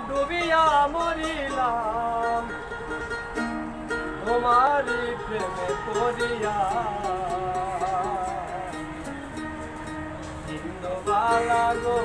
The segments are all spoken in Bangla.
ডুবিয়া মরিলাম তোমারি প্রেমে পড়িয়া ইন্দোবালা গো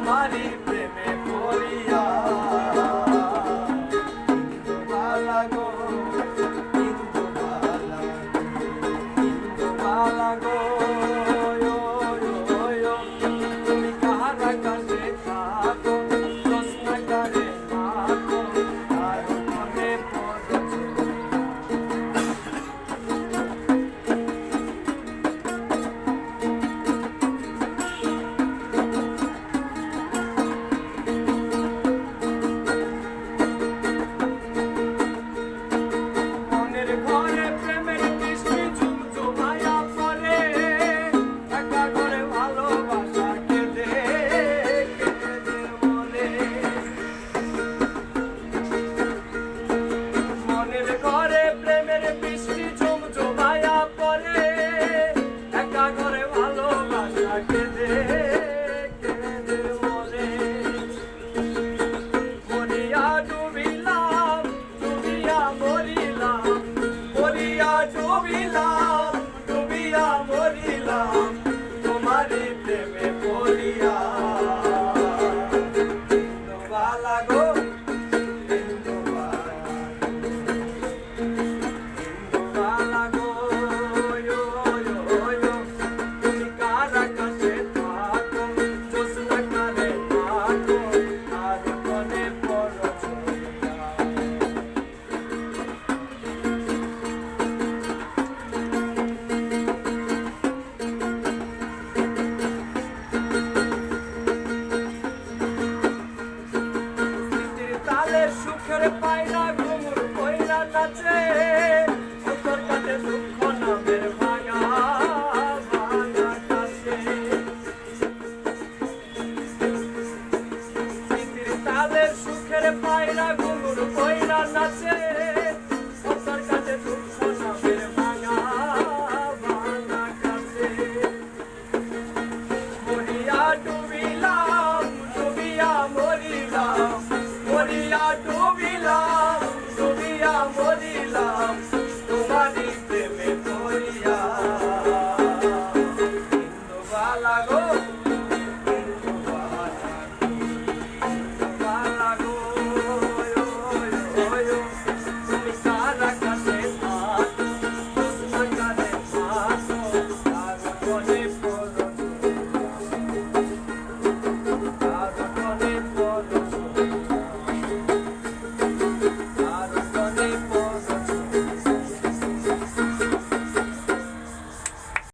তোমারি প্রেমে পড়িয়া ইন্দোবালা গো ইন্দোবালা ইন্দোবালা গো তুমি কার কাছে থাকো প্রশ্ন করে থাকো আর মনে পড়ছে ঘরে প্রেমের বৃষ্টি জমজমায়া পড়ে একা ঘরে ভালোবাসা কেঁদে কেঁদে মরে মরিয়া ডুবিলাম ডুবিয়া মরিলাম মরিয়া ডুবিলাম